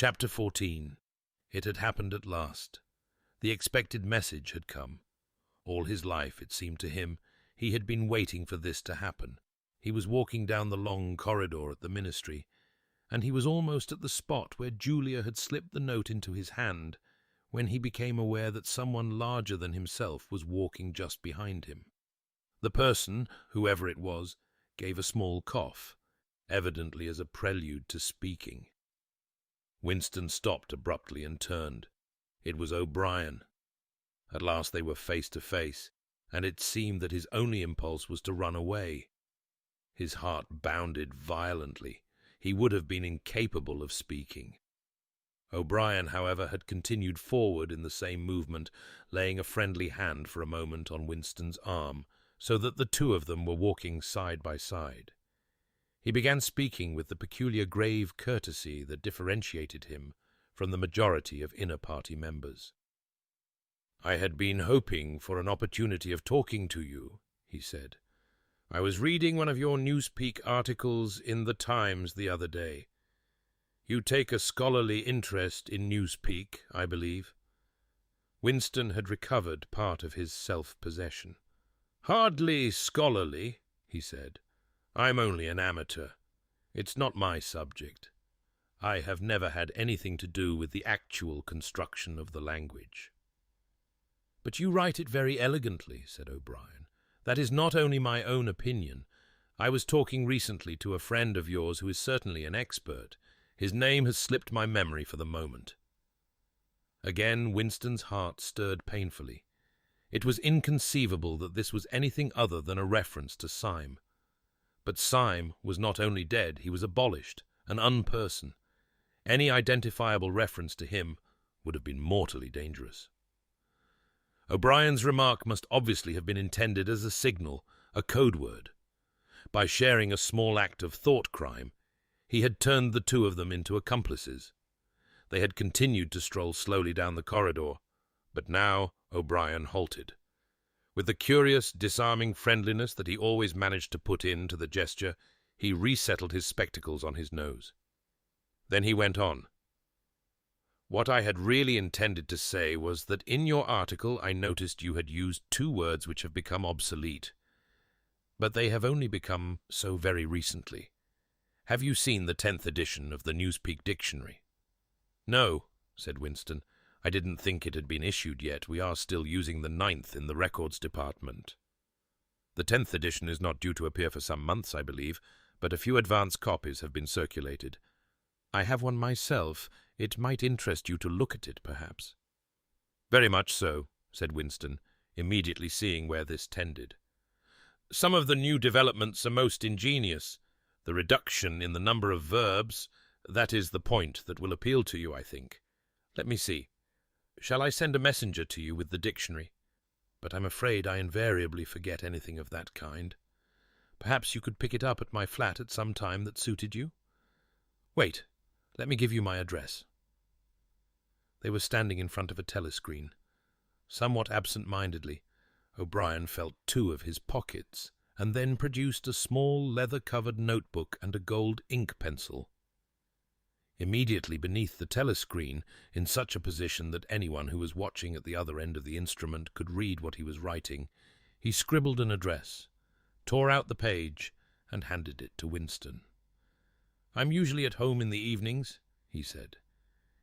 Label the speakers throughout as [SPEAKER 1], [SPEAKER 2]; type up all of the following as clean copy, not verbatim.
[SPEAKER 1] Chapter 14. It had happened at last. The expected message had come. All his life, it seemed to him, he had been waiting for this to happen. He was walking down the long corridor at the ministry, and he was almost at the spot where Julia had slipped the note into his hand, when he became aware that someone larger than himself was walking just behind him. The person, whoever it was, gave a small cough, evidently as a prelude to speaking. Winston stopped abruptly and turned. It was O'Brien. At last they were face to face, and it seemed that his only impulse was to run away. His heart bounded violently. He would have been incapable of speaking. O'Brien, however, had continued forward in the same movement, laying a friendly hand for a moment on Winston's arm, so that the two of them were walking side by side. He began speaking with the peculiar grave courtesy that differentiated him from the majority of inner party members. "I had been hoping for an opportunity of talking to you," he said. "I was reading one of your Newspeak articles in the Times the other day. You take a scholarly interest in Newspeak, I believe." Winston had recovered part of his self-possession. "Hardly scholarly," he said. "I'm only an amateur. It's not my subject. I have never had anything to do with the actual construction of the language." "But you write it very elegantly," said O'Brien. "That is not only my own opinion. I was talking recently to a friend of yours who is certainly an expert. His name has slipped my memory for the moment." Again Winston's heart stirred painfully. It was inconceivable that this was anything other than a reference to Syme. But Syme was not only dead, he was abolished, an unperson. Any identifiable reference to him would have been mortally dangerous. O'Brien's remark must obviously have been intended as a signal, a code word. By sharing a small act of thought crime, he had turned the two of them into accomplices. They had continued to stroll slowly down the corridor, but now O'Brien halted. With the curious, disarming friendliness that he always managed to put into the gesture, he resettled his spectacles on his nose. Then he went on. "What I had really intended to say was that in your article I noticed you had used two words which have become obsolete. But they have only become so very recently. Have you seen the 10th edition of the Newspeak Dictionary?" "No," said Winston. "I didn't think it had been issued yet. We are still using the 9th in the records department. The 10th edition is not due to appear for some months, I believe, but a few advance copies have been circulated. I have one myself. It might interest you to look at it, perhaps." "Very much so," said Winston, immediately seeing where this tended. "Some of the new developments are most ingenious. The reduction in the number of verbs, that is the point that will appeal to you, I think. Let me see. Shall I send a messenger to you with the dictionary? But I'm afraid I invariably forget anything of that kind. Perhaps you could pick it up at my flat at some time that suited you? Wait, let me give you my address." They were standing in front of a telescreen. Somewhat absent-mindedly, O'Brien felt two of his pockets, and then produced a small leather-covered notebook and a gold ink pencil. Immediately beneath the telescreen, in such a position that anyone who was watching at the other end of the instrument could read what he was writing, he scribbled an address, tore out the page, and handed it to Winston. "I'm usually at home in the evenings," he said.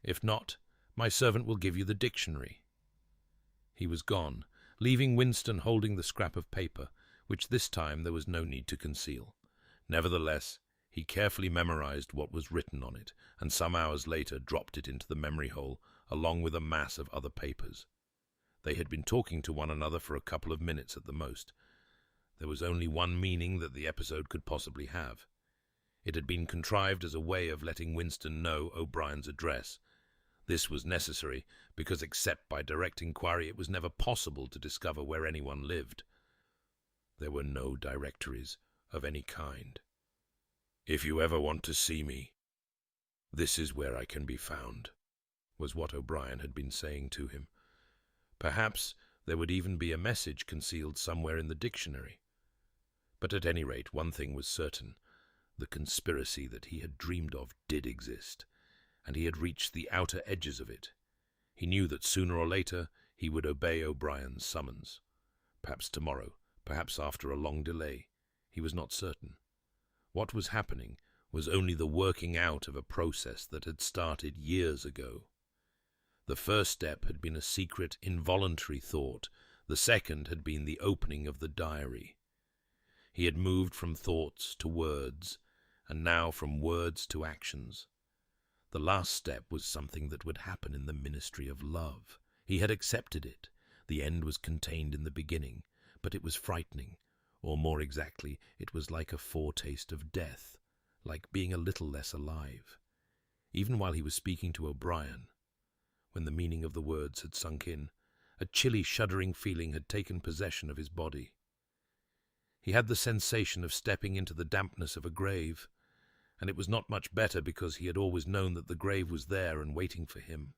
[SPEAKER 1] "If not, my servant will give you the dictionary." He was gone, leaving Winston holding the scrap of paper, which this time there was no need to conceal. Nevertheless, he carefully memorized what was written on it, and some hours later dropped it into the memory hole, along with a mass of other papers. They had been talking to one another for a couple of minutes at the most. There was only one meaning that the episode could possibly have. It had been contrived as a way of letting Winston know O'Brien's address. This was necessary, because except by direct inquiry it was never possible to discover where anyone lived. There were no directories of any kind. "If you ever want to see me, this is where I can be found," was what O'Brien had been saying to him. Perhaps there would even be a message concealed somewhere in the dictionary. But at any rate, one thing was certain. The conspiracy that he had dreamed of did exist, and he had reached the outer edges of it. He knew that sooner or later he would obey O'Brien's summons. Perhaps tomorrow, perhaps after a long delay. He was not certain. What was happening was only the working out of a process that had started years ago. The first step had been a secret, involuntary thought. The second had been the opening of the diary. He had moved from thoughts to words, and now from words to actions. The last step was something that would happen in the ministry of love. He had accepted it. The end was contained in the beginning, but it was frightening, or more exactly, it was like a foretaste of death, like being a little less alive. Even while he was speaking to O'Brien, when the meaning of the words had sunk in, a chilly, shuddering feeling had taken possession of his body. He had the sensation of stepping into the dampness of a grave, and it was not much better because he had always known that the grave was there and waiting for him.